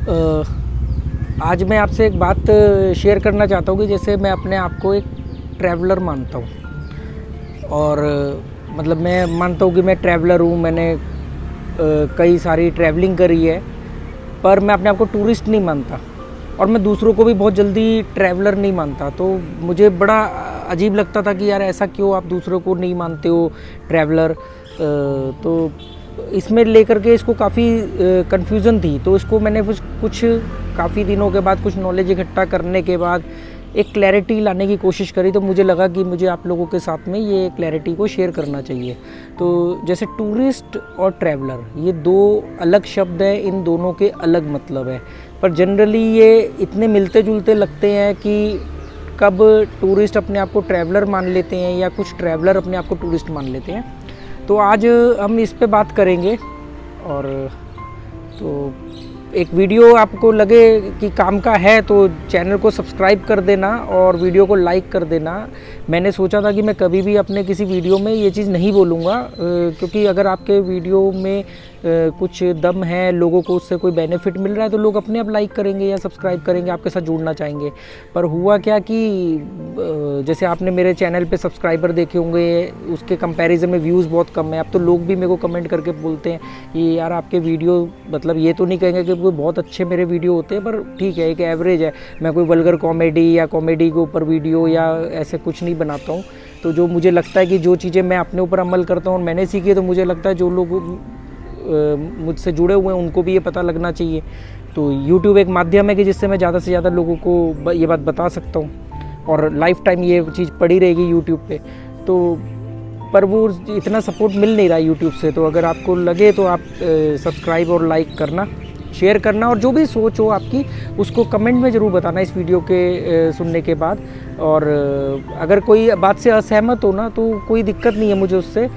अ, आज मैं आपसे एक बात शेयर करना चाहता हूँ कि जैसे मैं अपने आप को एक ट्रैवलर मानता हूँ और मतलब मैं मानता हूँ कि मैं ट्रैवलर हूँ। मैंने कई सारी ट्रैवलिंग करी है, पर मैं अपने आप को टूरिस्ट नहीं मानता और मैं दूसरों को भी बहुत जल्दी ट्रैवलर नहीं मानता। तो मुझे बड़ा अजीब लगता था कि यार ऐसा क्यों आप दूसरों को नहीं मानते हो ट्रैवलर। तो इसमें लेकर के इसको काफ़ी कन्फ्यूज़न थी। तो इसको मैंने कुछ काफ़ी दिनों के बाद कुछ नॉलेज इकट्ठा करने के बाद एक क्लैरिटी लाने की कोशिश करी। तो मुझे लगा कि मुझे आप लोगों के साथ में ये क्लैरिटी को शेयर करना चाहिए। तो जैसे टूरिस्ट और ट्रैवलर ये दो अलग शब्द हैं, इन दोनों के अलग मतलब है, पर जनरली ये इतने मिलते जुलते लगते हैं कि कब टूरिस्ट अपने आप को ट्रैवलर मान लेते हैं या कुछ ट्रैवलर अपने आप को टूरिस्ट मान लेते हैं। तो आज हम इस पे बात करेंगे। और तो एक वीडियो आपको लगे कि काम का है तो चैनल को सब्सक्राइब कर देना और वीडियो को लाइक कर देना। मैंने सोचा था कि मैं कभी भी अपने किसी वीडियो में ये चीज़ नहीं बोलूँगा, क्योंकि अगर आपके वीडियो में कुछ दम है, लोगों को उससे कोई बेनिफिट मिल रहा है तो लोग अपने आप लाइक करेंगे या सब्सक्राइब करेंगे, आपके साथ जुड़ना चाहेंगे। पर हुआ क्या कि जैसे आपने मेरे चैनल पे सब्सक्राइबर देखे होंगे, उसके कंपैरिजन में व्यूज़ बहुत कम है। अब तो लोग भी मेरे को कमेंट करके बोलते हैं कि यार आपके वीडियो, मतलब ये तो नहीं कहेंगे कि कोई बहुत अच्छे मेरे वीडियो होते हैं, पर ठीक है, एक एवरेज है। मैं कोई वल्गर कॉमेडी या कॉमेडी के ऊपर वीडियो या ऐसे कुछ नहीं बनाता हूँ। तो जो मुझे लगता है कि जो चीज़ें मैं अपने ऊपर अमल करता हूँ और मैंने सीखी है, तो मुझे लगता है जो लोग मुझसे जुड़े हुए हैं उनको भी ये पता लगना चाहिए। तो YouTube एक माध्यम है कि जिससे मैं ज़्यादा से ज़्यादा लोगों को ये बात बता सकता हूँ और लाइफ टाइम ये चीज़ पड़ी रहेगी YouTube पे। तो पर वो इतना सपोर्ट मिल नहीं रहा YouTube से। तो अगर आपको लगे तो आप सब्सक्राइब और लाइक करना, शेयर करना, और जो भी सोच हो आपकी उसको कमेंट में ज़रूर बताना इस वीडियो के सुनने के बाद। और अगर कोई बात से असहमत हो ना तो कोई दिक्कत नहीं है मुझे उससे।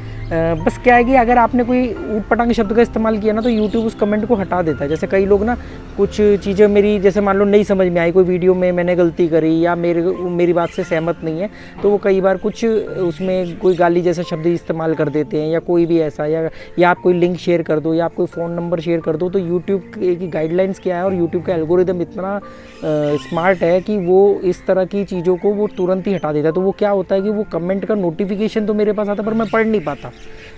बस क्या है कि अगर आपने कोई ऊटपटांग शब्द का इस्तेमाल किया ना तो यूट्यूब उस कमेंट को हटा देता है। जैसे कई लोग ना कुछ चीज़ें मेरी, जैसे मान लो नहीं समझ में आई, कोई वीडियो में मैंने गलती करी या मेरी बात से सहमत नहीं है, तो वो कई बार कुछ उसमें कोई गाली जैसा शब्द इस्तेमाल कर देते हैं या कोई भी ऐसा, या आप कोई लिंक शेयर कर दो या आप कोई फ़ोन नंबर शेयर कर दो। तो यूट्यूब की गाइडलाइंस क्या है और यूट्यूब का एल्गोरिदम इतना स्मार्ट है कि वो इस तरह की चीज़ों को वो तुरंत ही हटा देता है। तो वो क्या होता है कि वो कमेंट का नोटिफिकेशन तो मेरे पास आता है पर मैं पढ़ नहीं पाता।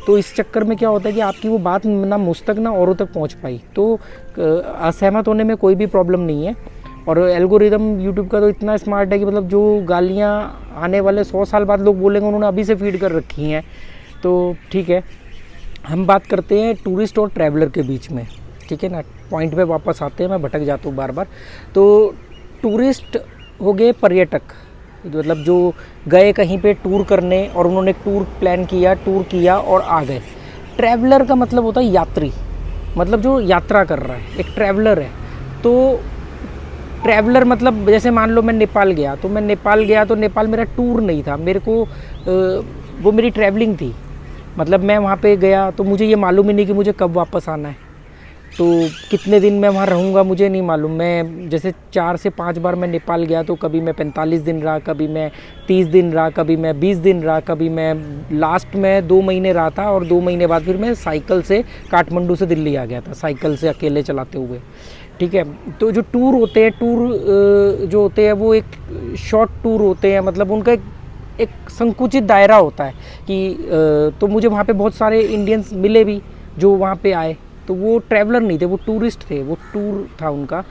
तो इस चक्कर में क्या होता है कि आपकी वो बात ना मुझ तक ना औरों तक पहुंच पाई। तो असहमत होने में कोई भी प्रॉब्लम नहीं है। और एल्गोरिदम यूट्यूब का तो इतना स्मार्ट है कि मतलब जो गालियां आने वाले 100 साल बाद लोग बोलेंगे उन्होंने अभी से फीड कर रखी हैं। तो ठीक है, हम बात करते हैं टूरिस्ट और ट्रैवलर के बीच में, ठीक है ना। पॉइंट पे वापस आते हैं, मैं भटक जाता हूँ बार बार। तो टूरिस्ट हो गए पर्यटक, मतलब जो गए कहीं पे टूर करने और उन्होंने टूर प्लान किया, टूर किया और आ गए। ट्रैवलर का मतलब होता है यात्री, मतलब जो यात्रा कर रहा है, एक ट्रैवलर है। तो ट्रैवलर मतलब जैसे मान लो मैं नेपाल गया, तो मैं नेपाल गया तो नेपाल मेरा टूर नहीं था, मेरे को वो मेरी ट्रैवलिंग थी। मतलब मैं वहाँ पे गया तो मुझे ये मालूम ही नहीं कि मुझे कब वापस आना है, तो कितने दिन मैं वहाँ रहूँगा मुझे नहीं मालूम। मैं जैसे 4 से 5 बार मैं नेपाल गया, तो कभी मैं 45 दिन रहा, कभी मैं 30 दिन रहा, कभी मैं 20 दिन रहा, कभी मैं लास्ट में 2 महीने रहा था। और 2 महीने बाद फिर मैं साइकिल से काठमांडू से दिल्ली आ गया था, साइकिल से अकेले चलाते हुए, ठीक है। तो जो टूर होते हैं, टूर जो होते हैं वो एक शॉर्ट टूर होते हैं, मतलब उनका एक संकुचित दायरा होता है कि तो मुझे वहाँ पे बहुत सारे इंडियंस मिले भी जो वहाँ पे आए। तो वो ट्रैवलर नहीं थे, वो टूरिस्ट थे, वो टूर था उनका।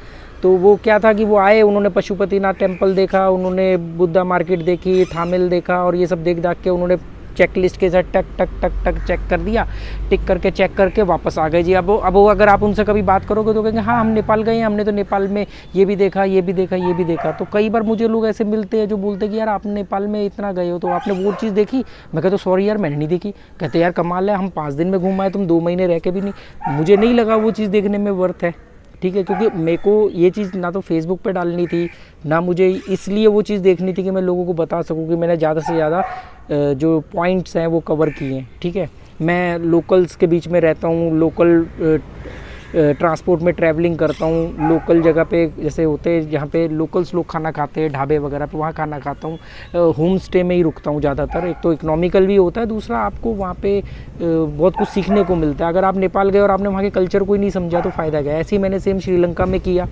तो वो क्या था कि वो आए, उन्होंने पशुपतिनाथ टेम्पल देखा, उन्होंने बुद्धा मार्केट देखी, थामिल देखा, और ये सब देख दाख के उन्होंने चेक लिस्ट के साथ टक टक टक टक चेक कर दिया, टिक करके चेक करके वापस आ गए जी। अब वो अगर आप उनसे कभी बात करोगे तो कहेंगे हाँ हम नेपाल गए हैं, हमने तो नेपाल में ये भी देखा, ये भी देखा, ये भी देखा। तो कई बार मुझे लोग ऐसे मिलते हैं जो बोलते हैं कि यार आप नेपाल में इतना गए हो तो आपने वो चीज़ देखी। मैं कहता सॉरी यार मैंने नहीं देखी। कहते यार कमाल है, हम 5 दिन में घूम आए, तुम 2 महीने रह के भी नहीं। मुझे नहीं लगा वो चीज़ देखने में वर्थ है, ठीक है, क्योंकि मेरे को ये चीज़ ना तो फेसबुक पे डालनी थी, ना मुझे इसलिए वो चीज़ देखनी थी कि मैं लोगों को बता सकूं कि मैंने ज़्यादा से ज़्यादा जो पॉइंट्स हैं वो कवर किए हैं, ठीक है। मैं लोकल्स के बीच में रहता हूँ, लोकल ट्रांसपोर्ट में ट्रैवलिंग करता हूँ, लोकल जगह पे जैसे होते हैं जहाँ पे लोकल्स लोग खाना खाते हैं, ढाबे वगैरह पे, वहाँ खाना खाता हूँ। होम स्टे में ही रुकता हूँ ज़्यादातर। एक तो इकोनॉमिकल भी होता है, दूसरा आपको वहाँ पे बहुत कुछ सीखने को मिलता है। अगर आप नेपाल गए और आपने वहाँ के कल्चर को ही नहीं समझा तो फ़ायदा क्या है। ऐसे ही मैंने सेम श्रीलंका में किया,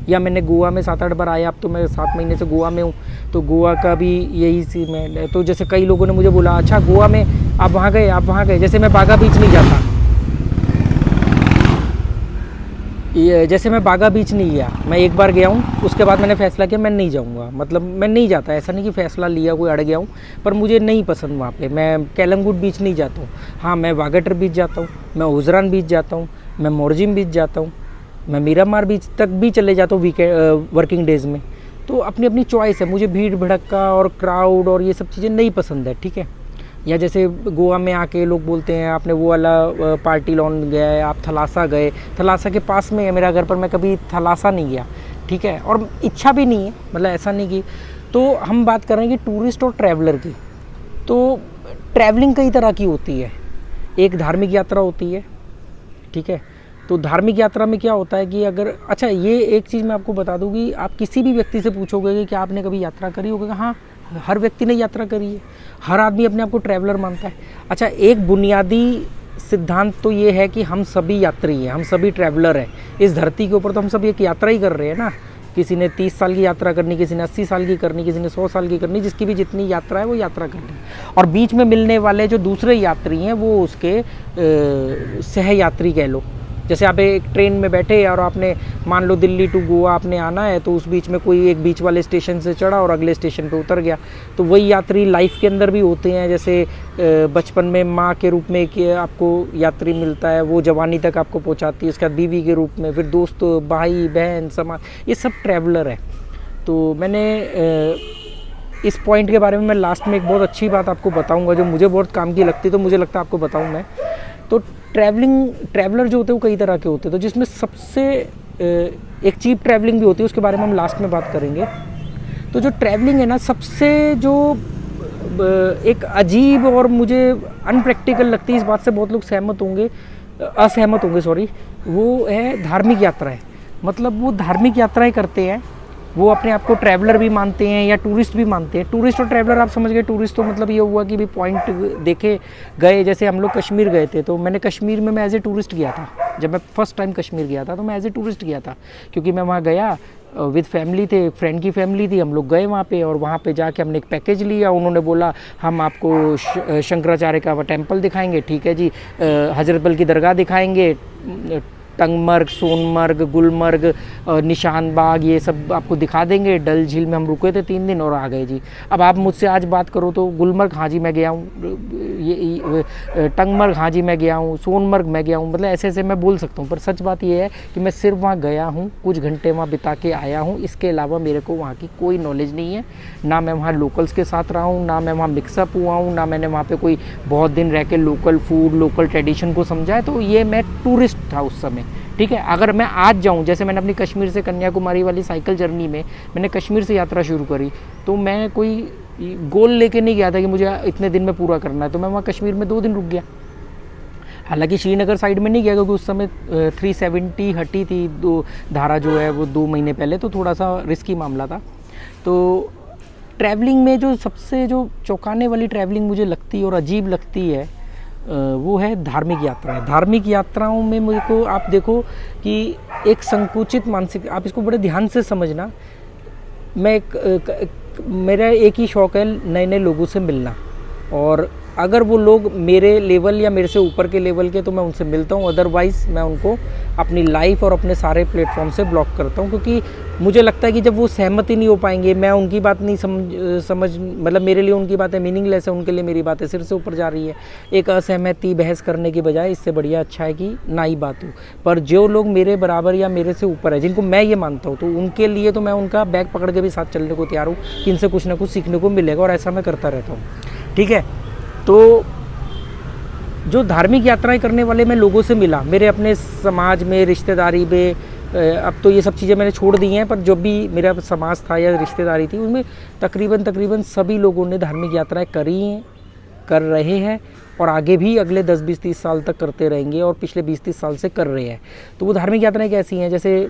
या मैंने गोवा में 7-8 बार आया। अब तो मैं 7 महीने से गोवा में हूँ, तो गोवा का भी यही सी मैं तो जैसे कई लोगों ने मुझे बोला अच्छा गोवा में आप वहाँ गए, आप वहाँ गए। जैसे मैं बागा बीच नहीं जाता, जैसे मैं बागा बीच नहीं गया, मैं एक बार गया हूँ, उसके बाद मैंने फ़ैसला किया मैं नहीं जाऊँगा। मतलब मैं नहीं जाता, ऐसा नहीं कि फ़ैसला लिया कोई अड़ गया हूँ, पर मुझे नहीं पसंद वहाँ पे। मैं केलंगुट बीच नहीं जाता हूँ। हाँ, मैं वागेटर बीच जाता हूँ, मैं उजरान बीच जाता हूँ, मैं मोरजिम बीच जाता हूँ, मैं मीरामार बीच तक भी चले जाता हूँ वर्किंग डेज़ में। तो अपनी अपनी चॉइस है। मुझे भीड़ भड़क्का और क्राउड और ये सब चीज़ें नहीं पसंद है, ठीक है। या जैसे गोवा में आके लोग बोलते हैं आपने वो वाला पार्टी लॉन गया है, आप थलासा गए, थलासा के पास में है मेरा घर, पर मैं कभी थलासा नहीं गया, ठीक है, और इच्छा भी नहीं है, मतलब ऐसा नहीं कि। तो हम बात कर रहे हैं कि टूरिस्ट और ट्रैवलर की। तो ट्रैवलिंग कई तरह की होती है। एक धार्मिक यात्रा होती है, ठीक है। तो धार्मिक यात्रा में क्या होता है कि अगर अच्छा ये एक चीज़ मैं आपको बता दूँ कि आप किसी भी व्यक्ति से पूछोगे कि क्या आपने कभी यात्रा करी होगी, हाँ हर व्यक्ति ने यात्रा करी है, हर आदमी अपने आप को ट्रैवलर मानता है। अच्छा, एक बुनियादी सिद्धांत तो ये है कि हम सभी यात्री हैं, हम सभी ट्रैवलर हैं। इस धरती के ऊपर तो हम सब एक यात्रा ही कर रहे हैं ना। किसी ने 30 साल की यात्रा करनी, किसी ने 80 साल की करनी, किसी ने 100 साल की करनी, जिसकी भी जितनी यात्रा है वो यात्रा करनी। और बीच में मिलने वाले जो दूसरे यात्री हैं वो उसके सह यात्री कह लो। जैसे आप एक ट्रेन में बैठे और आपने मान लो दिल्ली टू गोवा आपने आना है, तो उस बीच में कोई एक बीच वाले स्टेशन से चढ़ा और अगले स्टेशन पे उतर गया। तो वही यात्री लाइफ के अंदर भी होते हैं। जैसे बचपन में माँ के रूप में कि आपको यात्री मिलता है, वो जवानी तक आपको पहुँचाती है, उसके बाद बीवी के रूप में, फिर दोस्त, भाई बहन, समाज, ये सब ट्रैवलर है। तो मैंने इस पॉइंट के बारे में मैं लास्ट में एक बहुत अच्छी बात आपको बताऊँगा जो मुझे बहुत काम की लगती है, तो मुझे लगता है आपको बताऊँ मैं। तो ट्रैवलर जो होते हैं वो कई तरह के होते हैं। तो जिसमें सबसे एक चीप ट्रैवलिंग भी होती है, उसके बारे में हम लास्ट में बात करेंगे। तो जो ट्रैवलिंग है ना, सबसे जो एक अजीब और मुझे अनप्रैक्टिकल लगती है, इस बात से बहुत लोग असहमत होंगे सॉरी, वो है धार्मिक यात्राएं। मतलब वो धार्मिक यात्राएं करते हैं, वो अपने आप को ट्रैवलर भी मानते हैं या टूरिस्ट भी मानते हैं। टूरिस्ट और ट्रैवलर आप समझ गए। टूरिस्ट तो मतलब ये हुआ कि भी पॉइंट देखे गए। जैसे हम लोग कश्मीर गए थे, तो मैंने कश्मीर में मैं एज ए टूरिस्ट गया था। जब मैं फर्स्ट टाइम कश्मीर गया था तो मैं एज ए टूरिस्ट गया था, क्योंकि मैं वहाँ गया विद फैमिली थे, एक फ्रेंड की फैमिली थी, हम लोग गए वहाँ पे और वहाँ पे जाके हमने एक पैकेज लिया। उन्होंने बोला हम आपको शंकराचार्य का टेम्पल दिखाएंगे, ठीक है जी, हजरत बल की दरगाह दिखाएंगे, टंगमर्ग, सोनमर्ग, गुलमर्ग, निशान बाग, ये सब आपको दिखा देंगे। डल झील में हम रुके थे 3 दिन और आ गए जी। अब आप मुझसे आज बात करो तो गुलमर्ग हाँ जी मैं गया हूँ, ये टंगमर्ग हाँ जी मैं गया हूँ, सोनमर्ग मैं गया हूँ, मतलब ऐसे ऐसे मैं बोल सकता हूँ। पर सच बात ये है कि मैं सिर्फ वहाँ गया हूँ, कुछ घंटे वहाँ बिता के आया हूँ। इसके अलावा मेरे को वहाँ की कोई नॉलेज नहीं है। ना मैं वहाँ लोकल्स के साथ रहा हूँ, ना मैं वहाँ मिक्सअप हुआ हूँ, ना मैंने वहाँ पे कोई बहुत दिन रह के लोकल फूड, लोकल ट्रेडिशन को समझा है। तो ये मैं टूरिस्ट था उस समय, ठीक है। अगर मैं आज जाऊं, जैसे मैंने अपनी कश्मीर से कन्याकुमारी वाली साइकिल जर्नी में मैंने कश्मीर से यात्रा शुरू करी, तो मैं कोई गोल लेके नहीं गया था कि मुझे इतने दिन में पूरा करना है। तो मैं वहाँ कश्मीर में 2 दिन रुक गया। हालांकि श्रीनगर साइड में नहीं गया, क्योंकि उस समय 370 हटी थी धारा जो है वो 2 महीने पहले, तो थोड़ा सा रिस्की मामला था। तो ट्रैवलिंग में जो सबसे जो चौंकाने वाली ट्रैवलिंग मुझे लगती है और अजीब लगती है वो है धार्मिक यात्राएं। धार्मिक यात्राओं में मुझे को आप देखो कि एक संकुचित मानसिक, आप इसको बड़े ध्यान से समझना। मेरा एक ही शौक़ है नए नए लोगों से मिलना, और अगर वो लोग मेरे लेवल या मेरे से ऊपर के लेवल के तो मैं उनसे मिलता हूँ, अदरवाइज़ मैं उनको अपनी लाइफ और अपने सारे प्लेटफॉर्म से ब्लॉक करता हूँ। क्योंकि मुझे लगता है कि जब वो सहमत ही नहीं हो पाएंगे, मैं उनकी बात नहीं समझ मतलब मेरे लिए उनकी बातें मीनिंगलेस है, उनके लिए मेरी बातें सिर से ऊपर जा रही है। एक असहमति बहस करने की बजाय इससे बढ़िया अच्छा है कि ना ही बात हो। पर जो लोग मेरे बराबर या मेरे से ऊपर है, जिनको मैं ये मानता हूँ, तो उनके लिए तो मैं उनका बैग पकड़ के भी साथ चलने को तैयार हूँ कि इनसे कुछ ना कुछ सीखने को मिलेगा, और ऐसा मैं करता रहता हूँ, ठीक है। तो जो धार्मिक यात्राएं करने वाले मैं लोगों से मिला, मेरे अपने समाज में, रिश्तेदारी में, अब तो ये सब चीज़ें मैंने छोड़ दी हैं, पर जो भी मेरा समाज था या रिश्तेदारी थी उसमें तकरीबन सभी लोगों ने धार्मिक यात्राएं करी हैं कर रहे हैं और आगे भी अगले 10-20-30 साल तक करते रहेंगे और पिछले 20-30 साल से कर रहे हैं। तो वो धार्मिक यात्राएं कैसी हैं, जैसे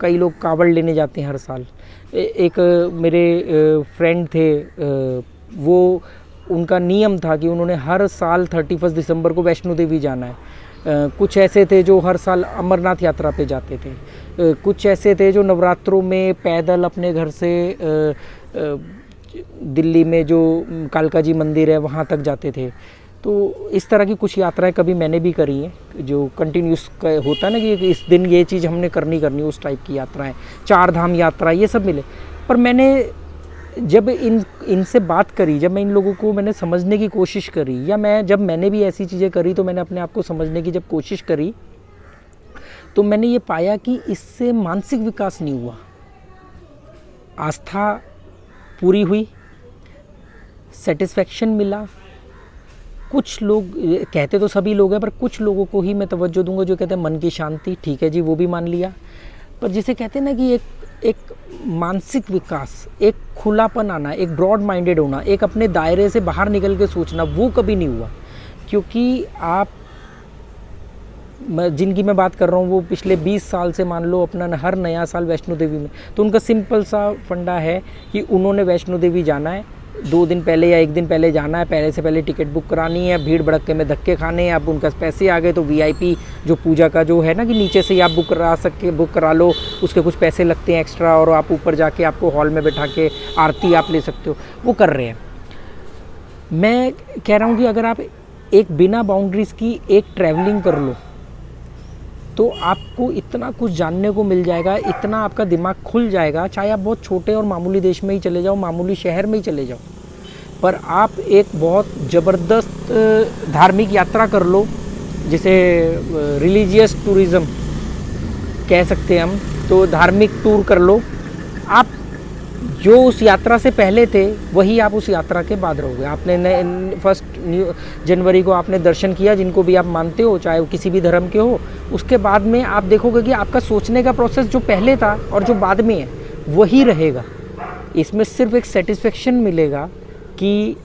कई लोग कांवड़ लेने जाते हैं हर साल। एक मेरे फ्रेंड थे, वो उनका नियम था कि उन्होंने हर साल 31 दिसंबर को वैष्णो देवी जाना है। कुछ ऐसे थे जो हर साल अमरनाथ यात्रा पे जाते थे। कुछ ऐसे थे जो नवरात्रों में पैदल अपने घर से दिल्ली में जो कालका जी मंदिर है वहाँ तक जाते थे। तो इस तरह की कुछ यात्राएं कभी मैंने भी करी हैं, जो कंटिन्यूस होता है ना कि इस दिन ये चीज़ हमने करनी उस टाइप की यात्राएं, 4 धाम यात्रा, ये सब मिले। पर मैंने जब इनसे बात करी, जब मैं इन लोगों को मैंने समझने की कोशिश करी, या जब मैंने भी ऐसी चीज़ें करी तो मैंने अपने आप को समझने की जब कोशिश करी, तो मैंने ये पाया कि इससे मानसिक विकास नहीं हुआ। आस्था पूरी हुई, सेटिस्फेक्शन मिला। कुछ लोग कहते तो सभी लोग हैं, पर कुछ लोगों को ही मैं तवज्जो दूंगा जो कहते हैं मन की शांति, ठीक है जी, वो भी मान लिया। पर जिसे कहते हैं ना कि एक मानसिक विकास, एक खुलापन आना, एक ब्रॉड माइंडेड होना, एक अपने दायरे से बाहर निकल के सोचना, वो कभी नहीं हुआ। क्योंकि आप जिनकी मैं बात कर रहा हूँ वो पिछले 20 साल से मान लो अपना हर नया साल वैष्णो देवी में, तो उनका सिंपल सा फंडा है कि उन्होंने वैष्णो देवी जाना है, 2 दिन पहले या 1 दिन पहले जाना है, पहले से पहले टिकट बुक करानी है, भीड़ भड़क्के में धक्के खाने हैं। अब उनका पैसे आ गए तो वीआईपी जो पूजा का जो है ना कि नीचे से आप बुक करा लो, उसके कुछ पैसे लगते हैं एक्स्ट्रा, और आप ऊपर जाके आपको हॉल में बैठा के आरती आप ले सकते हो, वो कर रहे हैं। मैं कह रहा हूँ कि अगर आप एक बिना बाउंड्रीज़ की एक ट्रैवलिंग कर लो तो आपको इतना कुछ जानने को मिल जाएगा, इतना आपका दिमाग खुल जाएगा। चाहे आप बहुत छोटे और मामूली देश में ही चले जाओ, मामूली शहर में ही चले जाओ, पर आप एक बहुत ज़बरदस्त धार्मिक यात्रा कर लो, जिसे रिलीजियस टूरिज़्म कह सकते हैं हम, तो धार्मिक टूर कर लो। आप जो उस यात्रा से पहले थे वही आप उस यात्रा के बाद रहोगे। आपने 1 जनवरी को आपने दर्शन किया, जिनको भी आप मानते हो, चाहे वो किसी भी धर्म के हो, उसके बाद में आप देखोगे कि आपका सोचने का प्रोसेस जो पहले था और जो बाद में है वही रहेगा। इसमें सिर्फ एक सेटिस्फेक्शन मिलेगा कि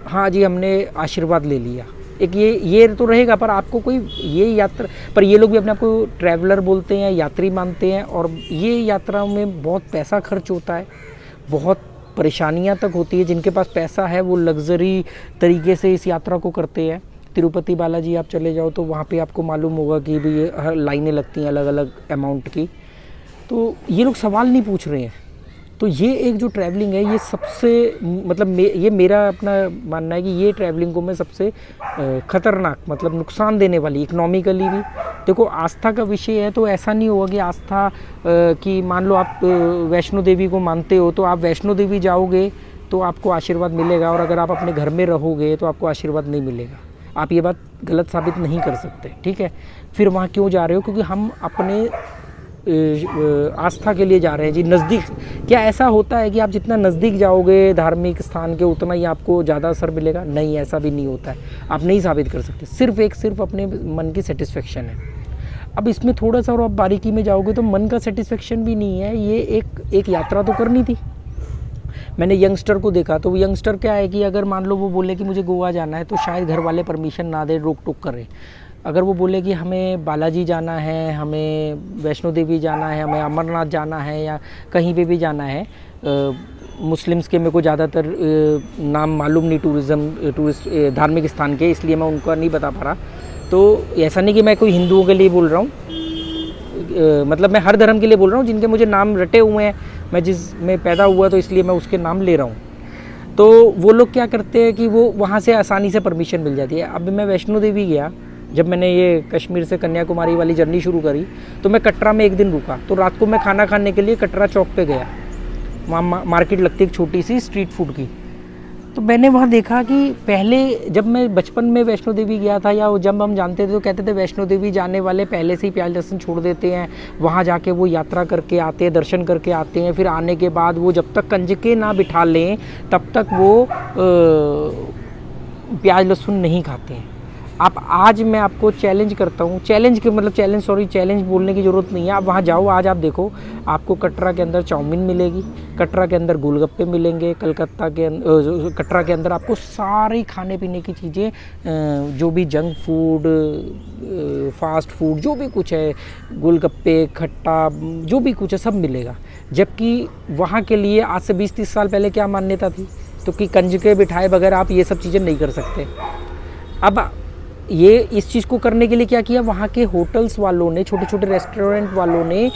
हाँ जी हमने आशीर्वाद ले लिया, एक ये तो रहेगा। पर आपको कोई ये यात्रा, पर ये लोग भी अपने आप को ट्रैवलर बोलते हैं, यात्री मानते हैं, और ये यात्रा में बहुत पैसा खर्च होता है, बहुत परेशानियां तक होती है। जिनके पास पैसा है वो लग्जरी तरीके से इस यात्रा को करते हैं। तिरुपति बालाजी आप चले जाओ तो वहाँ पे आपको मालूम होगा कि भी हर लाइनें लगती हैं अलग अलग अमाउंट की। तो ये लोग सवाल नहीं पूछ रहे हैं। तो ये एक जो ट्रैवलिंग है, ये सबसे मतलब ये मेरा अपना मानना है कि ये ट्रैवलिंग को मैं सबसे ख़तरनाक, मतलब नुकसान देने वाली, इकोनॉमिकली भी। देखो आस्था का विषय है तो ऐसा नहीं होगा कि आस्था कि मान लो आप वैष्णो देवी को मानते हो तो आप वैष्णो देवी जाओगे तो आपको आशीर्वाद मिलेगा, और अगर आप अपने घर में रहोगे तो आपको आशीर्वाद नहीं मिलेगा। आप ये बात गलत साबित नहीं कर सकते, ठीक है। फिर वहाँ क्यों जा रहे हो? क्योंकि हम अपने आस्था के लिए जा रहे हैं जी, नज़दीक। क्या ऐसा होता है कि आप जितना नज़दीक जाओगे धार्मिक स्थान के उतना ही आपको ज़्यादा असर मिलेगा? नहीं, ऐसा भी नहीं होता है। आप नहीं साबित कर सकते। सिर्फ अपने मन की सेटिस्फेक्शन है। अब इसमें थोड़ा सा और आप बारीकी में जाओगे तो मन का सेटिस्फेक्शन भी नहीं है। ये एक यात्रा तो करनी थी। मैंने यंगस्टर को देखा तो यंगस्टर क्या है कि अगर मान लो वो बोले कि मुझे गोवा जाना है तो शायद घर वाले परमिशन ना दे, रोक टोक करें। अगर वो बोले कि हमें बालाजी जाना है, हमें वैष्णो देवी जाना है, हमें अमरनाथ जाना है, या कहीं पे भी जाना है, मुस्लिम्स के मेरे को ज़्यादातर नाम मालूम नहीं टूरिस्ट धार्मिक स्थान के, इसलिए मैं उनका नहीं बता पा रहा। तो ऐसा नहीं कि मैं कोई हिंदुओं के लिए बोल रहा हूँ, मतलब मैं हर धर्म के लिए बोल रहा हूँ जिनके मुझे नाम रटे हुए हैं, मैं जिसमें पैदा हुआ तो इसलिए मैं उसके नाम ले रहा हूँ। तो वो लोग क्या करते हैं कि वो वहाँ से आसानी से परमिशन मिल जाती है। अब मैं वैष्णो देवी गया, जब मैंने ये कश्मीर से कन्याकुमारी वाली जर्नी शुरू करी तो मैं कटरा में 1 दिन रुका। तो रात को मैं खाना खाने के लिए कटरा चौक पे गया, वहाँ मार्केट लगती है एक छोटी सी स्ट्रीट फूड की। तो मैंने वहाँ देखा कि पहले जब मैं बचपन में वैष्णो देवी गया था, या जब हम जानते थे तो कहते थे वैष्णो देवी जाने वाले पहले से ही प्याज लहसुन छोड़ देते हैं, वहाँ जाके वो यात्रा करके आते हैं, दर्शन करके आते हैं, फिर आने के बाद वो जब तक कंजके ना बिठा लें तब तक वो प्याज लहसुन नहीं खाते हैं। आज मैं आपको चैलेंज करता हूँ, चैलेंज बोलने की ज़रूरत नहीं है। आप वहाँ जाओ, आज आप देखो, आपको कटरा के अंदर चाउमीन मिलेगी, कटरा के अंदर गोलगप्पे मिलेंगे, कटरा के अंदर आपको सारी खाने पीने की चीज़ें, जो भी जंक फूड, फास्ट फूड, जो भी कुछ है, गोलगप्पे, खट्टा, जो भी कुछ है सब मिलेगा। जबकि वहाँ के लिए आज से 20-30 साल पहले क्या मान्यता थी, तो कि कंजके बिठाए बगैर आप ये सब चीज़ें नहीं कर सकते। अब ये इस चीज़ को करने के लिए क्या किया, वहाँ के होटल्स वालों ने, छोटे छोटे रेस्टोरेंट वालों ने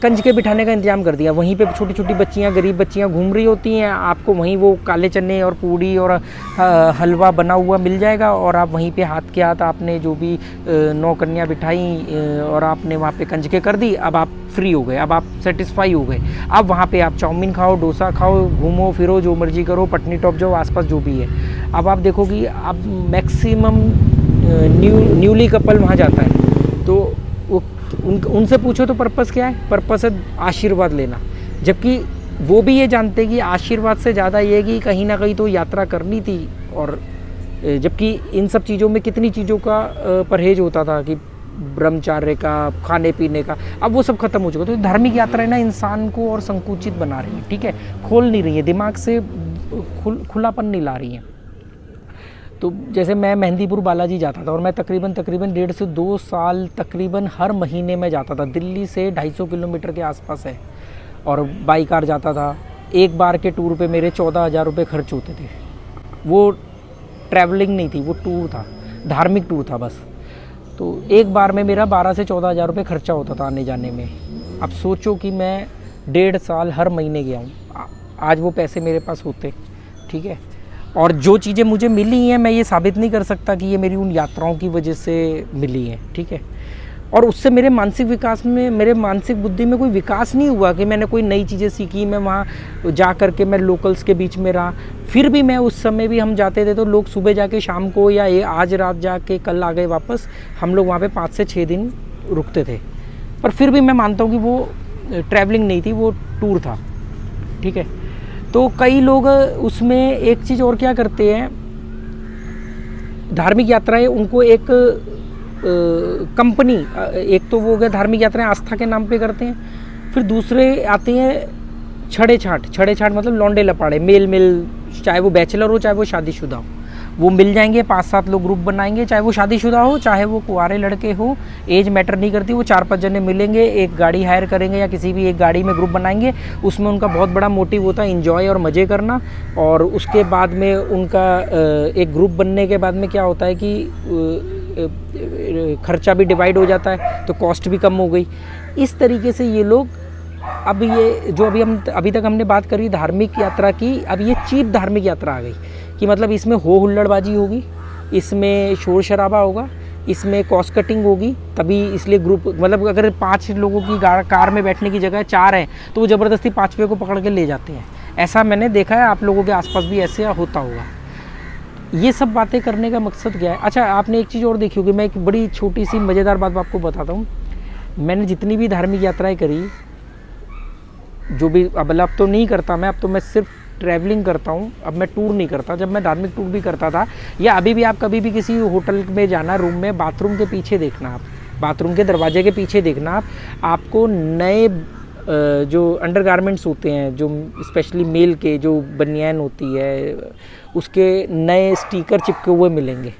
कंजके बिठाने का इंतजाम कर दिया। वहीं पे छोटी छोटी बच्चियाँ, गरीब बच्चियाँ घूम रही होती हैं, आपको वहीं वो काले चने और पूड़ी और हलवा बना हुआ मिल जाएगा, और आप वहीं पे हाथ के हाथ आपने जो भी 9 कन्या बिठाई और आपने वहाँ पे कंजके कर दी, अब आप फ्री हो गए, अब आप सेटिस्फाई हो गए। अब वहाँ पे आप चाउमीन खाओ, डोसा खाओ, घूमो फिरो, जो मर्जी करो, पटनी टॉप जाओ, आसपास जो भी है। अब आप देखोगे अब मैक्सिमम न्यूली कपल वहाँ जाता है, तो वो उनसे पूछो तो पर्पस क्या है, पर्पस है आशीर्वाद लेना। जबकि वो भी ये जानते कि आशीर्वाद से ज़्यादा ये कि कहीं ना कहीं तो यात्रा करनी थी। और जबकि इन सब चीज़ों में कितनी चीज़ों का परहेज होता था कि ब्रह्मचार्य का, खाने पीने का, अब वो सब खत्म हो चुका। तो धार्मिक यात्राएं ना इंसान को और संकुचित बना रही है, ठीक है, खोल नहीं रही है, दिमाग से खुलापन नहीं ला रही है। तो जैसे मैं मेहंदीपुर बालाजी जाता था, और मैं तकरीबन 1.5 से 2 साल तकरीबन हर महीने में जाता था। दिल्ली से 250 किलोमीटर के आसपास है, और बाई कार जाता था। एक बार के टूर पे मेरे 14,000 रुपये खर्च होते थे। वो ट्रैवलिंग नहीं थी, वो टूर था, धार्मिक टूर था बस। तो एक बार में मेरा 12 से 14,000 रुपये खर्चा होता था आने जाने में। अब सोचो कि मैं 1.5 साल हर महीने गया हूँ, आज वो पैसे मेरे पास होते, ठीक है। और जो चीज़ें मुझे मिली हैं, मैं ये साबित नहीं कर सकता कि ये मेरी उन यात्राओं की वजह से मिली हैं, ठीक है। और उससे मेरे मानसिक विकास में, मेरे मानसिक बुद्धि में कोई विकास नहीं हुआ कि मैंने कोई नई चीज़ें सीखी। मैं वहाँ जा कर के मैं लोकल्स के बीच में रहा। फिर भी मैं उस समय भी हम जाते थे तो लोग सुबह जाके शाम को, या आज रात जाके कल आ गए वापस, हम लोग वहाँ पे 5 से 6 दिन रुकते थे। पर फिर भी मैं मानता हूँ कि वो ट्रैवलिंग नहीं थी, वो टूर था, ठीक है। तो कई लोग उसमें एक चीज़ और क्या करते हैं, धार्मिक यात्राएं उनको एक कंपनी, एक तो वो हो गया धार्मिक यात्राएं आस्था के नाम पे करते हैं। फिर दूसरे आते हैं छड़े छाट मतलब लौंडे लपाड़े, मेल, चाहे वो बैचलर हो चाहे वो शादीशुदा हो, वो मिल जाएंगे। 5-7 लोग ग्रुप बनाएंगे, चाहे वो शादीशुदा हो चाहे वो कुंवारे लड़के हो, एज मैटर नहीं करती। वो 4-5 जने मिलेंगे, एक गाड़ी हायर करेंगे या किसी भी एक गाड़ी में ग्रुप बनाएंगे। उसमें उनका बहुत बड़ा मोटिव होता है एंजॉय और मज़े करना। और उसके बाद में उनका एक ग्रुप बनने के बाद में क्या होता है कि खर्चा भी डिवाइड हो जाता है, तो कॉस्ट भी कम हो गई। इस तरीके से ये लोग, अब ये जो अभी तक हमने बात करी धार्मिक यात्रा की, अब ये चीप धार्मिक यात्रा आ गई कि मतलब इसमें हो हुल्लड़बाजी होगी, इसमें शोर शराबा होगा, इसमें कॉस्ट कटिंग होगी। तभी इसलिए ग्रुप, मतलब अगर 5 लोगों की कार में बैठने की जगह 4 हैं तो वो ज़बरदस्ती 5वें को पकड़ के ले जाते हैं। ऐसा मैंने देखा है, आप लोगों के आसपास भी ऐसे होता होगा। ये सब बातें करने का मकसद क्या है। अच्छा, आपने एक चीज़ और देखी होगी, मैं एक बड़ी छोटी सी मज़ेदार बात आपको बताता हूँ। मैंने जितनी भी धार्मिक यात्राएं करी, जो भी, अब तो नहीं करता मैं, अब तो मैं सिर्फ ट्रैवलिंग करता हूँ, अब मैं टूर नहीं करता। जब मैं धार्मिक टूर भी करता था, या अभी भी आप कभी भी किसी होटल में जाना, रूम में बाथरूम के पीछे देखना, आप बाथरूम के दरवाजे के पीछे देखना, आपको नए जो अंडरगारमेंट्स होते हैं, जो स्पेशली मेल के जो बनियान होती है, उसके नए स्टिकर चिपके हुए मिलेंगे।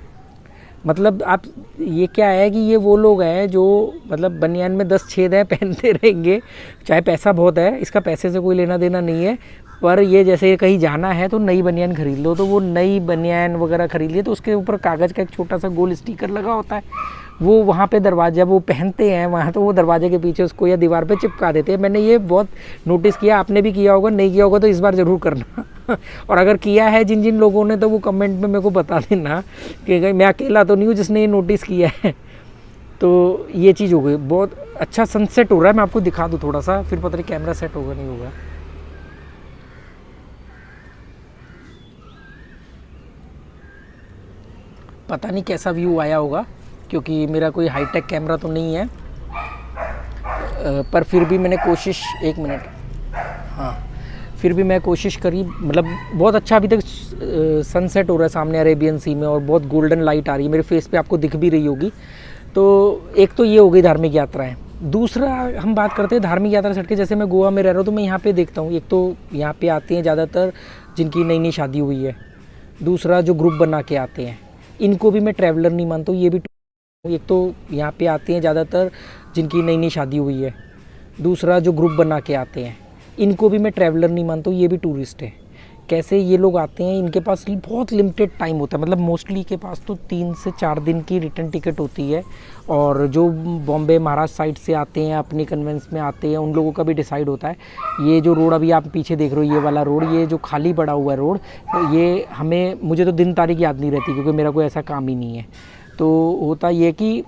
मतलब आप, ये क्या है कि ये वो लोग हैं जो मतलब बनियान में 10 छेद हैं, पहनते रहेंगे, चाहे पैसा बहुत है, इसका पैसे से कोई लेना देना नहीं है। पर ये जैसे कहीं जाना है तो नई बनियान खरीद लो, तो वो नई बनियान वगैरह खरीद लिए, तो उसके ऊपर कागज़ का एक छोटा सा गोल स्टिकर लगा होता है, वो वहाँ पे दरवाज़ा वो पहनते हैं वहाँ, तो वो दरवाजे के पीछे उसको या दीवार पे चिपका देते हैं। मैंने ये बहुत नोटिस किया, आपने भी किया होगा, नहीं किया होगा तो इस बार ज़रूर करना। और अगर किया है जिन जिन लोगों ने, तो वो कमेंट में मेरे को बता देना कि मैं अकेला तो नहीं हूँ जिसने ये नोटिस किया है। तो ये चीज़ हो गई। बहुत अच्छा सनसेट हो रहा है, मैं आपको दिखा दूँ थोड़ा सा, फिर पता नहीं कैमरा सेट होगा नहीं होगा। पता नहीं कैसा व्यू आया होगा, क्योंकि मेरा कोई हाईटेक कैमरा तो नहीं है, पर फिर भी मैंने कोशिश, 1 मिनट, हाँ, फिर भी मैं कोशिश करी। मतलब बहुत अच्छा अभी तक सनसेट हो रहा है सामने अरेबियन सी में, और बहुत गोल्डन लाइट आ रही है मेरे फेस पे, आपको दिख भी रही होगी। तो एक तो ये हो गई धार्मिक यात्राएं। दूसरा हम बात करते हैं धार्मिक यात्रा से हट के, जैसे मैं गोवा में रह रहा हूँ तो मैं यहाँ पे देखता हूँ, एक तो यहाँ पे आते हैं ज़्यादातर जिनकी नई नई शादी हुई है, दूसरा जो ग्रुप बना के आते हैं, इनको भी मैं ट्रैवलर नहीं मानता हूँ, ये भी एक तो यहाँ पे आते हैं ज़्यादातर जिनकी नई नई शादी हुई है, दूसरा जो ग्रुप बना के आते हैं, इनको भी मैं ट्रैवलर नहीं मानता हूँ, ये भी टूरिस्ट है। कैसे ये लोग आते हैं, इनके पास बहुत लिमिटेड टाइम होता है, मतलब मोस्टली के पास तो 3 से 4 दिन की रिटर्न टिकट होती है। और जो बॉम्बे महाराष्ट्र साइड से आते हैं, अपनी कन्वेंस में आते हैं, उन लोगों का भी डिसाइड होता है। ये जो रोड अभी आप पीछे देख रहे हो, ये वाला रोड, ये जो खाली पड़ा हुआ है रोड, ये मुझे तो दिन तारीख याद नहीं रहती क्योंकि मेरा कोई ऐसा काम ही नहीं है। तो होता ये कि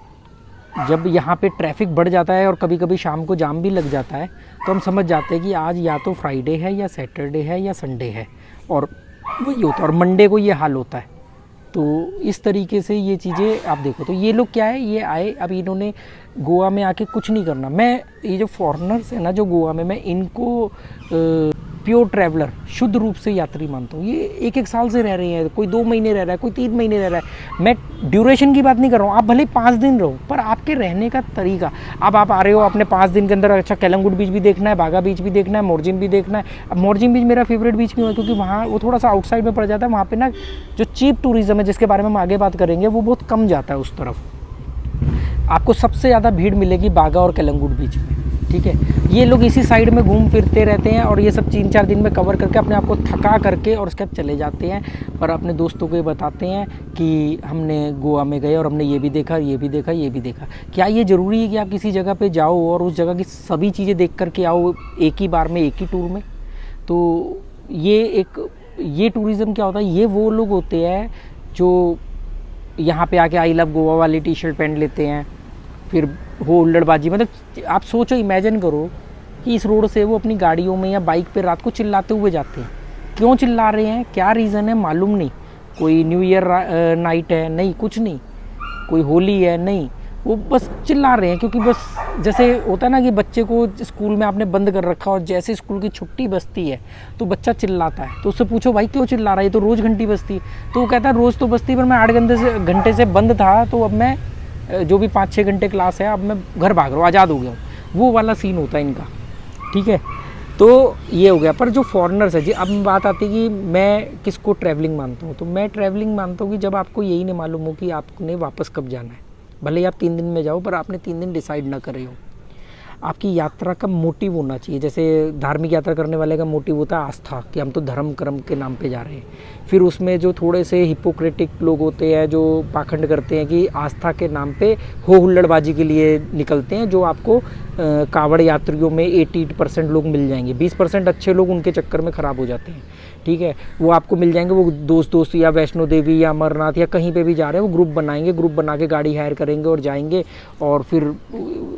जब यहाँ पे ट्रैफिक बढ़ जाता है और कभी कभी शाम को जाम भी लग जाता है, तो हम समझ जाते हैं कि आज या तो फ्राइडे है या सैटरडे है या संडे है, और वही होता है। और मंडे को ये हाल होता है। तो इस तरीके से ये चीज़ें आप देखो, तो ये लोग क्या है, ये आए, अब इन्होंने गोवा में आके कुछ नहीं करना। मैं ये जो फॉरेनर्स है ना जो गोवा में, मैं इनको प्योर ट्रैवलर, शुद्ध रूप से यात्री मानता हूँ। ये 1-1 साल से रह रहे हैं, कोई 2 महीने रह रहा है, कोई 3 महीने रह रहा है। मैं ड्यूरेशन की बात नहीं कर रहा हूँ, आप भले 5 दिन रहो, पर आपके रहने का तरीका, अब आप आ रहे हो, आपने 5 दिन के अंदर अच्छा केलंगुट बीच भी देखना है, बागा बीच भी देखना है, मोरजिम भी देखना है। अब मोरजिम बीच मेरा फेवरेट बीच क्यों है, क्योंकि वहाँ वो थोड़ा सा आउटसाइड में पड़ जाता है, वहाँ पे ना जो चीप टूरिज़्म है, जिसके बारे में हम आगे बात करेंगे, वो बहुत कम जाता है उस तरफ। आपको सबसे ज़्यादा भीड़ मिलेगी बागा और केलंगुट बीच में, ठीक है। ये लोग इसी साइड में घूम फिरते रहते हैं और ये सब 3-4 दिन में कवर करके अपने आप को थका करके और उसके बाद चले जाते हैं, पर अपने दोस्तों को ये बताते हैं कि हमने गोवा में गए और हमने ये भी देखा, ये भी देखा, ये भी देखा। क्या ये ज़रूरी है कि आप किसी जगह पे जाओ और उस जगह की सभी चीज़ें देख करके आओ एक ही बार में, एक ही टूर में? तो ये टूरिज़्म क्या होता है, ये वो लोग होते हैं जो यहाँ पे आके आई लव गोवा वाली टी-शर्ट पहन लेते हैं, फिर हो हुल्लड़बाजी। मतलब आप सोचो, इमेजिन करो कि इस रोड से वो अपनी गाड़ियों में या बाइक पे रात को चिल्लाते हुए जाते हैं। क्यों चिल्ला रहे हैं, क्या रीज़न है, मालूम नहीं। कोई न्यू ईयर नाइट है, नहीं, कुछ नहीं। कोई होली है, नहीं, वो बस चिल्ला रहे हैं। क्योंकि बस जैसे होता है ना कि बच्चे को स्कूल में आपने बंद कर रखा और जैसे स्कूल की छुट्टी बजती है तो बच्चा चिल्लाता है, तो उससे पूछो भाई क्यों चिल्ला रहा है, ये तो रोज़ घंटी बजती है। तो वो कहता है रोज़ तो बजती, पर मैं 8 घंटे से बंद था, तो अब मैं जो भी 5-6 घंटे क्लास है, अब मैं घर भाग रहा हूँ, आज़ाद हो गया हूँ। वो वाला सीन होता है इनका, ठीक है। तो ये हो गया। पर जो फॉरेनर्स है जी, अब बात आती है कि मैं किसको ट्रैवलिंग मानता हूँ। तो मैं ट्रैवलिंग मानता हूँ कि जब आपको यही नहीं मालूम हो कि आपने वापस कब जाना है, भले ही आप 3 दिन में जाओ, पर आपने 3 दिन डिसाइड ना करे हो। आपकी यात्रा का मोटिव होना चाहिए। जैसे धार्मिक यात्रा करने वाले का मोटिव होता है आस्था, कि हम तो धर्म कर्म के नाम पे जा रहे हैं। फिर उसमें जो थोड़े से हिपोक्रेटिक लोग होते हैं जो पाखंड करते हैं कि आस्था के नाम पे हो हुल्लड़बाजी के लिए निकलते हैं, जो आपको कावड़ यात्रियों में 80% लोग मिल जाएंगे। 20% अच्छे लोग उनके चक्कर में ख़राब हो जाते हैं, ठीक है। वो आपको मिल जाएंगे, वो दोस्त या वैष्णो देवी या अमरनाथ या कहीं पे भी जा रहे हैं, वो ग्रुप बनाएंगे, ग्रुप बना के गाड़ी हायर करेंगे और जाएंगे। और फिर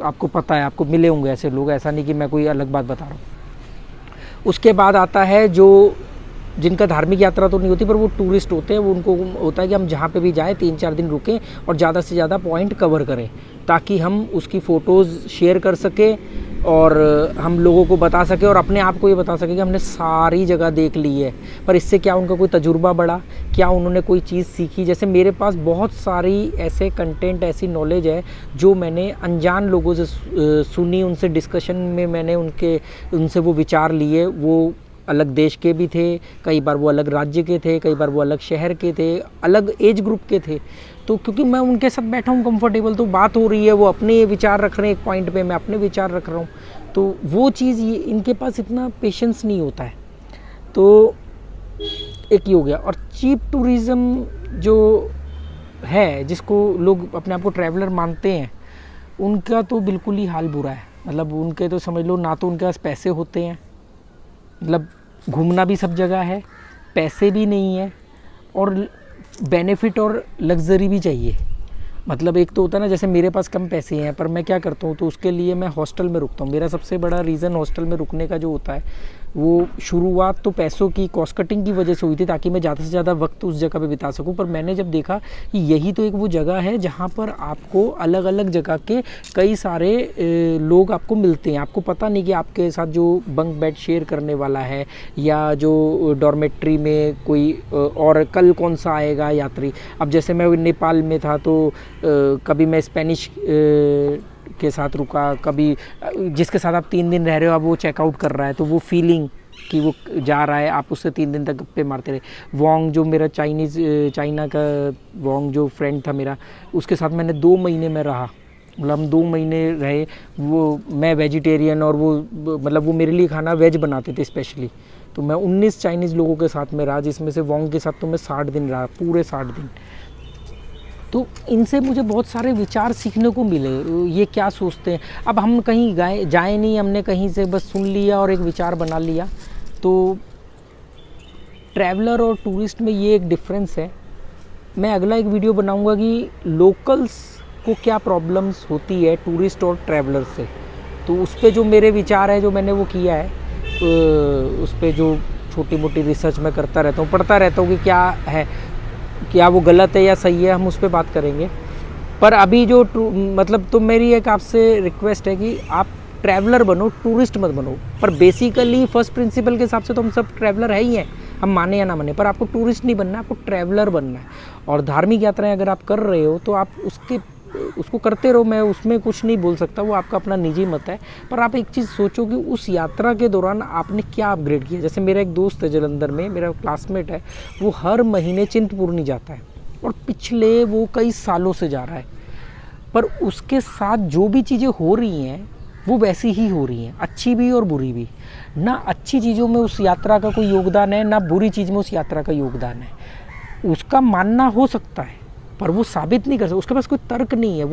आपको पता है, आपको मिले होंगे ऐसे लोग, ऐसा नहीं कि मैं कोई अलग बात बता रहा हूँ। उसके बाद आता है जो जिनका धार्मिक यात्रा तो नहीं होती, पर वो टूरिस्ट होते हैं। वो उनको होता है कि हम जहाँ पे भी जाएं 3-4 दिन रुकें और ज़्यादा से ज़्यादा पॉइंट कवर करें, ताकि हम उसकी फ़ोटोज़ शेयर कर सकें और हम लोगों को बता सकें और अपने आप को ये बता सकें कि हमने सारी जगह देख ली है। पर इससे क्या उनका कोई तजुर्बा बढ़ा, क्या उन्होंने कोई चीज़ सीखी? जैसे मेरे पास बहुत सारी ऐसे कंटेंट, ऐसी नॉलेज है जो मैंने अनजान लोगों से सुनी, उनसे डिस्कशन में मैंने उनसे वो विचार लिए। वो अलग देश के भी थे, कई बार वो अलग राज्य के थे, कई बार वो अलग शहर के थे, अलग एज ग्रुप के थे। तो क्योंकि मैं उनके साथ बैठा हूँ कंफर्टेबल, तो बात हो रही है, वो अपने विचार रख रहे हैं एक पॉइंट पे, मैं अपने विचार रख रहा हूँ, तो वो चीज़ ये इनके पास इतना पेशेंस नहीं होता है। तो एक ही हो गया। और चीप टूरिज़्म जो है, जिसको लोग अपने आप को ट्रैवलर मानते हैं, उनका तो बिल्कुल ही हाल बुरा है। मतलब उनके तो समझ लो, ना तो उनके पास पैसे होते हैं, मतलब घूमना भी सब जगह है, पैसे भी नहीं है, और बेनिफिट और लग्जरी भी चाहिए। मतलब एक तो होता है ना, जैसे मेरे पास कम पैसे हैं, पर मैं क्या करता हूँ, तो उसके लिए मैं हॉस्टल में रुकता हूँ। मेरा सबसे बड़ा रीज़न हॉस्टल में रुकने का जो होता है, वो शुरुआत तो पैसों की कॉस्ट कटिंग की वजह से हुई थी, ताकि मैं ज़्यादा से ज़्यादा वक्त उस जगह पे बिता सकूं। पर मैंने जब देखा कि यही तो एक वो जगह है जहाँ पर आपको अलग अलग जगह के कई सारे लोग आपको मिलते हैं। आपको पता नहीं कि आपके साथ जो बंक बेड शेयर करने वाला है, या जो डॉर्मेट्री में कोई और कल कौन सा आएगा यात्री। अब जैसे मैं नेपाल में था, तो कभी मैं स्पेनिश के साथ रुका, कभी जिसके साथ आप 3 दिन रह रहे हो अब वो चेकआउट कर रहा है, तो वो फीलिंग कि वो जा रहा है, आप उससे 3 दिन तक गप्पे मारते रहे। वोंग जो मेरा चाइना का वोंग जो फ्रेंड था मेरा, उसके साथ मैंने 2 महीने में रहा, मतलब हम 2 महीने रहे। वो मैं वेजिटेरियन और वो मतलब वो मेरे लिए खाना वेज बनाते थे स्पेशली। तो मैं 19 चाइनीज़ लोगों के साथ में रहा, जिसमें से वोंग के साथ तो मैं 60 दिन रहा, पूरे 60 दिन। तो इनसे मुझे बहुत सारे विचार सीखने को मिले, ये क्या सोचते हैं। अब हम कहीं जाए नहीं, हमने कहीं से बस सुन लिया और एक विचार बना लिया। तो ट्रैवलर और टूरिस्ट में ये एक डिफरेंस है। मैं अगला एक वीडियो बनाऊंगा कि लोकल्स को क्या प्रॉब्लम्स होती है टूरिस्ट और ट्रैवलर से। तो उस पर जो मेरे विचार है, जो मैंने वो किया है, उस पर जो छोटी मोटी रिसर्च मैं करता रहता हूँ, पढ़ता रहता हूँ कि क्या है, क्या वो गलत है या सही है, हम उस पर बात करेंगे। पर अभी जो मतलब तो मेरी एक आपसे रिक्वेस्ट है कि आप ट्रैवलर बनो, टूरिस्ट मत बनो। पर बेसिकली फर्स्ट प्रिंसिपल के हिसाब से तो हम सब ट्रैवलर है ही हैं, हम माने या ना माने। पर आपको टूरिस्ट नहीं बनना है, आपको ट्रैवलर बनना है। और धार्मिक यात्राएं अगर आप कर रहे हो तो आप उसको करते रहो, मैं उसमें कुछ नहीं बोल सकता, वो आपका अपना निजी मत है। पर आप एक चीज़ सोचो कि उस यात्रा के दौरान आपने क्या अपग्रेड किया। जैसे मेरा एक दोस्त है जलंधर में, मेरा क्लासमेट है, वो हर महीने चिंतपूर्णी जाता है और पिछले वो कई सालों से जा रहा है। पर उसके साथ जो भी चीज़ें हो रही हैं वो वैसी ही हो रही हैं, अच्छी भी और बुरी भी। ना अच्छी चीज़ों में उस यात्रा का कोई योगदान है, ना बुरी चीज़ में उस यात्रा का योगदान है। उसका मानना हो सकता है पर वो साबित नहीं कर सकता, उसके पास कोई तर्क नहीं है।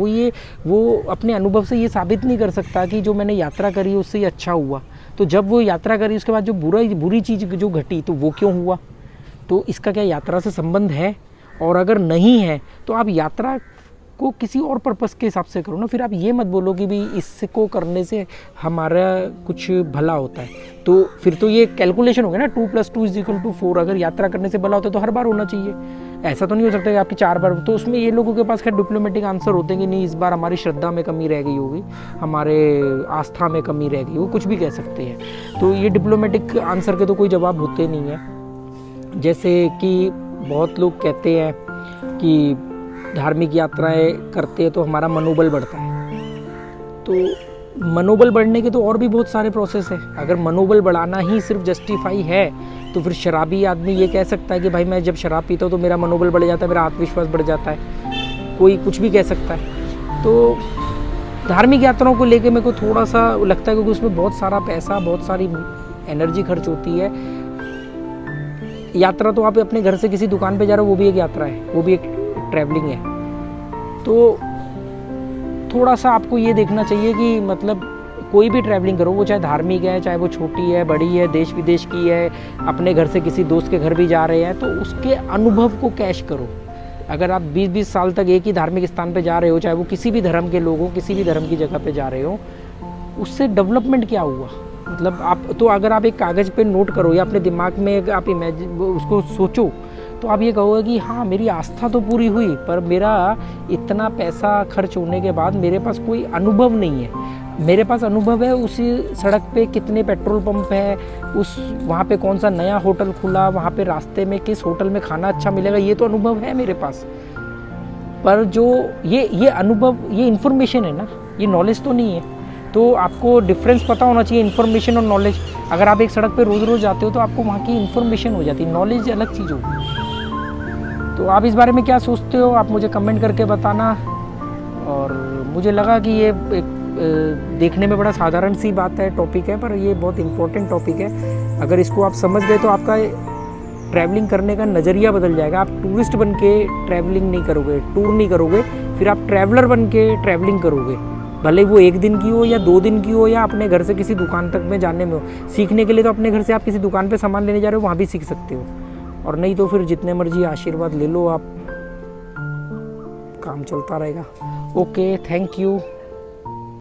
वो अपने अनुभव से ये साबित नहीं कर सकता कि जो मैंने यात्रा करी उससे ये अच्छा हुआ। तो जब वो यात्रा करी उसके बाद जो बुरी चीज़ जो घटी तो वो क्यों हुआ, तो इसका क्या यात्रा से संबंध है? और अगर नहीं है तो आप यात्रा को किसी और पर्पस के हिसाब से करो ना। फिर आप ये मत बोलो कि भाई इसको करने से हमारा कुछ भला होता है। तो फिर तो ये कैलकुलेशन हो गया ना, 2 + 2 = 4। अगर यात्रा करने से भला होता है तो हर बार होना चाहिए। ऐसा तो नहीं हो सकता कि आपकी 4 बार। तो उसमें ये लोगों के पास खैर डिप्लोमेटिक आंसर होते हैं कि नहीं, इस बार हमारी श्रद्धा में कमी रह गई होगी, हमारे आस्था में कमी रह गई, वो कुछ भी कह सकते हैं। तो ये डिप्लोमेटिक आंसर के तो कोई जवाब होते नहीं है। जैसे कि बहुत लोग कहते हैं कि धार्मिक यात्राएं करते हैं तो हमारा मनोबल बढ़ता है। तो मनोबल बढ़ने के तो और भी बहुत सारे प्रोसेस है। अगर मनोबल बढ़ाना ही सिर्फ जस्टिफाई है तो फिर शराबी आदमी ये कह सकता है कि भाई मैं जब शराब पीता हूँ तो मेरा मनोबल बढ़ जाता है, मेरा आत्मविश्वास बढ़ जाता है। कोई कुछ भी कह सकता है। तो धार्मिक यात्राओं को लेके मेरे को थोड़ा सा लगता है क्योंकि उसमें बहुत सारा पैसा, बहुत सारी एनर्जी खर्च होती है। यात्रा तो आप अपने घर से किसी दुकान पे जा रहे हो, वो भी एक यात्रा है, वो भी एक ट्रैवलिंग है। तो थोड़ा सा आपको ये देखना चाहिए कि मतलब कोई भी ट्रैवलिंग करो, वो चाहे धार्मिक है, चाहे वो छोटी है, बड़ी है, देश विदेश की है, अपने घर से किसी दोस्त के घर भी जा रहे हैं, तो उसके अनुभव को कैश करो। अगर आप 20-20 साल तक एक ही धार्मिक स्थान पे जा रहे हो, चाहे वो किसी भी धर्म के लोग हो, किसी भी धर्म की जगह पे जा रहे हो, उससे डेवलपमेंट क्या हुआ? मतलब आप तो अगर आप एक कागज़ पे नोट करो या अपने दिमाग में आप उसको सोचो, तो आप ये कहोगे कि हाँ मेरी आस्था तो पूरी हुई, पर मेरा इतना पैसा खर्च होने के बाद मेरे पास कोई अनुभव नहीं है। मेरे पास अनुभव है उसी सड़क पे कितने पेट्रोल पंप है, वहाँ पे कौन सा नया होटल खुला, वहाँ पे रास्ते में किस होटल में खाना अच्छा मिलेगा, ये तो अनुभव है मेरे पास। पर जो ये अनुभव, ये इन्फॉर्मेशन है ना, ये नॉलेज तो नहीं है। तो आपको डिफरेंस पता होना चाहिए इन्फॉर्मेशन और नॉलेज। अगर आप एक सड़क पे रोज़ रोज़ जाते हो तो आपको वहाँ की इन्फॉर्मेशन हो जाती है, नॉलेज अलग चीज़ होगी। तो आप इस बारे में क्या सोचते हो, आप मुझे कमेंट करके बताना। और मुझे लगा कि ये एक देखने में बड़ा साधारण सी बात है, टॉपिक है, पर ये बहुत इम्पोर्टेंट टॉपिक है। अगर इसको आप समझ गए तो आपका ट्रैवलिंग करने का नज़रिया बदल जाएगा। आप टूरिस्ट बन के ट्रैवलिंग नहीं करोगे, टूर नहीं करोगे, फिर आप ट्रैवलर बन के ट्रैवलिंग करोगे। भले वो 1 दिन की हो या 2 दिन की हो या अपने घर से किसी दुकान तक में जाने में हो। सीखने के लिए तो अपने घर से आप किसी दुकान पे सामान लेने जा रहे हो, वहाँ भी सीख सकते हो। और नहीं तो फिर जितने मर्जी आशीर्वाद ले लो आप, काम चलता रहेगा। Okay, thank you.